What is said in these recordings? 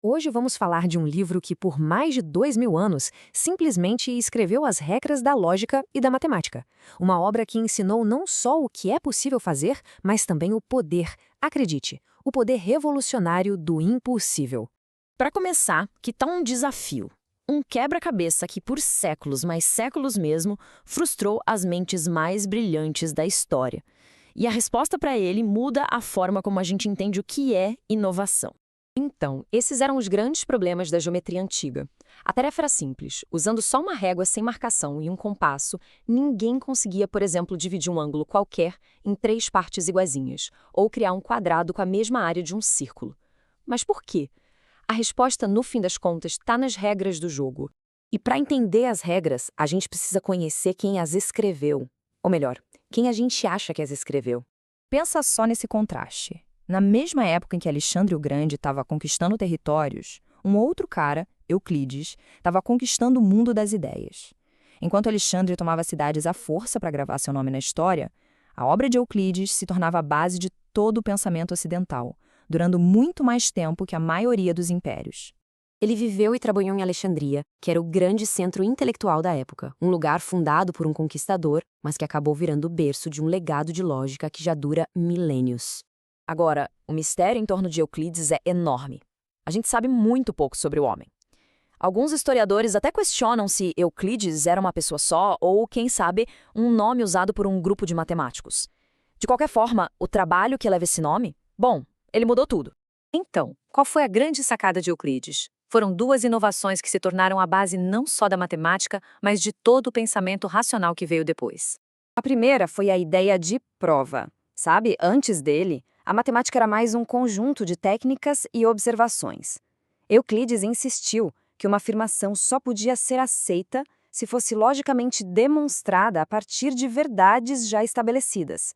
Hoje vamos falar de um livro que, por mais de 2000 anos, simplesmente escreveu as regras da lógica e da matemática. Uma obra que ensinou não só o que é possível fazer, mas também o poder, acredite, o poder revolucionário do impossível. Para começar, que tal um desafio? Um quebra-cabeça que, por séculos, mas séculos mesmo, frustrou as mentes mais brilhantes da história. E a resposta para ele muda a forma como a gente entende o que é inovação. Então, esses eram os grandes problemas da geometria antiga. A tarefa era simples. Usando só uma régua sem marcação e um compasso, ninguém conseguia, por exemplo, dividir um ângulo qualquer em 3 partes iguaizinhas, ou criar um quadrado com a mesma área de um círculo. Mas por quê? A resposta, no fim das contas, está nas regras do jogo. E para entender as regras, a gente precisa conhecer quem as escreveu. Ou melhor, quem a gente acha que as escreveu. Pensa só nesse contraste. Na mesma época em que Alexandre o Grande estava conquistando territórios, um outro cara, Euclides, estava conquistando o mundo das ideias. Enquanto Alexandre tomava cidades à força para gravar seu nome na história, a obra de Euclides se tornava a base de todo o pensamento ocidental, durando muito mais tempo que a maioria dos impérios. Ele viveu e trabalhou em Alexandria, que era o grande centro intelectual da época, um lugar fundado por um conquistador, mas que acabou virando o berço de um legado de lógica que já dura milênios. Agora, o mistério em torno de Euclides é enorme. A gente sabe muito pouco sobre o homem. Alguns historiadores até questionam se Euclides era uma pessoa só ou, quem sabe, um nome usado por um grupo de matemáticos. De qualquer forma, o trabalho que leva esse nome, bom, ele mudou tudo. Então, qual foi a grande sacada de Euclides? Foram 2 inovações que se tornaram a base não só da matemática, mas de todo o pensamento racional que veio depois. A primeira foi a ideia de prova. Sabe, antes dele, a matemática era mais um conjunto de técnicas e observações. Euclides insistiu que uma afirmação só podia ser aceita se fosse logicamente demonstrada a partir de verdades já estabelecidas.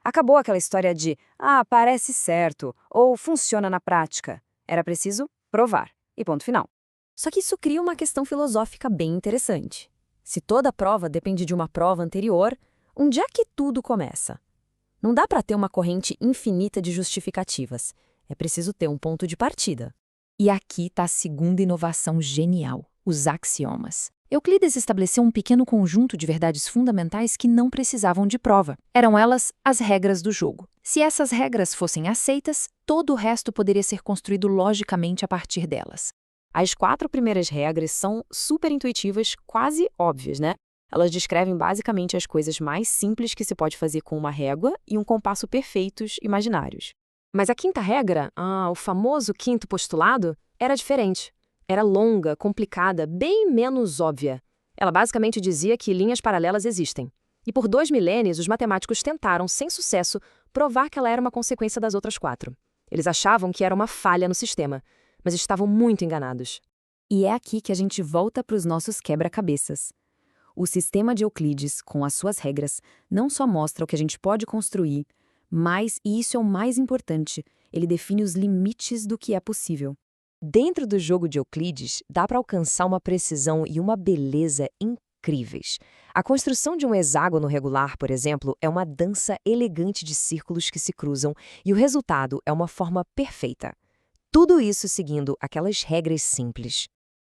Acabou aquela história de parece certo ou funciona na prática. Era preciso provar. E ponto final. Só que isso cria uma questão filosófica bem interessante. Se toda prova depende de uma prova anterior, onde é que tudo começa? Não dá para ter uma corrente infinita de justificativas. É preciso ter um ponto de partida. E aqui está a segunda inovação genial, os axiomas. Euclides estabeleceu um pequeno conjunto de verdades fundamentais que não precisavam de prova. Eram elas as regras do jogo. Se essas regras fossem aceitas, todo o resto poderia ser construído logicamente a partir delas. As 4 primeiras regras são super intuitivas, quase óbvias, né? Elas descrevem basicamente as coisas mais simples que se pode fazer com uma régua e um compasso perfeitos imaginários. Mas a quinta regra, o famoso quinto postulado, era diferente. Era longa, complicada, bem menos óbvia. Ela basicamente dizia que linhas paralelas existem. E por 2 milênios, os matemáticos tentaram, sem sucesso, provar que ela era uma consequência das outras 4. Eles achavam que era uma falha no sistema, mas estavam muito enganados. E é aqui que a gente volta para os nossos quebra-cabeças. O sistema de Euclides, com as suas regras, não só mostra o que a gente pode construir, mas, e isso é o mais importante, ele define os limites do que é possível. Dentro do jogo de Euclides, dá para alcançar uma precisão e uma beleza incríveis. A construção de um hexágono regular, por exemplo, é uma dança elegante de círculos que se cruzam e o resultado é uma forma perfeita. Tudo isso seguindo aquelas regras simples.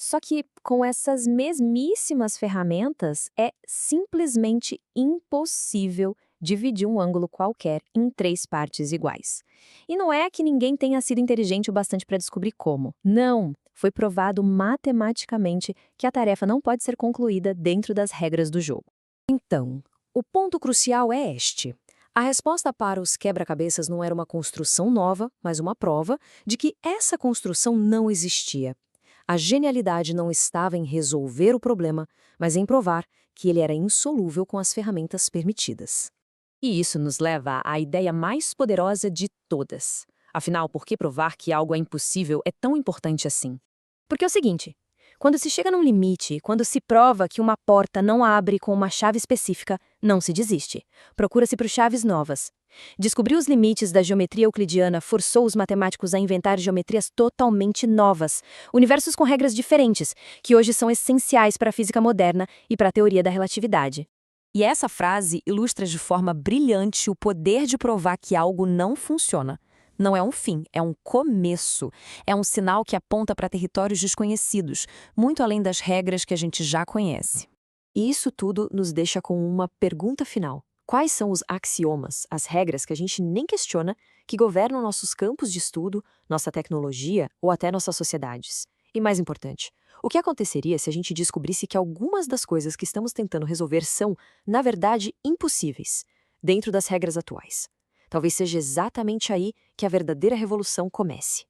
Só que, com essas mesmíssimas ferramentas, é simplesmente impossível dividir um ângulo qualquer em 3 partes iguais. E não é que ninguém tenha sido inteligente o bastante para descobrir como. Não! Foi provado matematicamente que a tarefa não pode ser concluída dentro das regras do jogo. Então, o ponto crucial é este. A resposta para os quebra-cabeças não era uma construção nova, mas uma prova de que essa construção não existia. A genialidade não estava em resolver o problema, mas em provar que ele era insolúvel com as ferramentas permitidas. E isso nos leva à ideia mais poderosa de todas. Afinal, por que provar que algo é impossível é tão importante assim? Porque é o seguinte, quando se chega num limite, quando se prova que uma porta não abre com uma chave específica, não se desiste. Procura-se por chaves novas. Descobrir os limites da geometria euclidiana forçou os matemáticos a inventar geometrias totalmente novas, universos com regras diferentes, que hoje são essenciais para a física moderna e para a teoria da relatividade. E essa frase ilustra de forma brilhante o poder de provar que algo não funciona, Não é um fim, é um começo. É um sinal que aponta para territórios desconhecidos, muito além das regras que a gente já conhece. E isso tudo nos deixa com uma pergunta final. Quais são os axiomas, as regras que a gente nem questiona, que governam nossos campos de estudo, nossa tecnologia ou até nossas sociedades? E mais importante, o que aconteceria se a gente descobrisse que algumas das coisas que estamos tentando resolver são, na verdade, impossíveis, dentro das regras atuais? Talvez seja exatamente aí que a verdadeira revolução comece.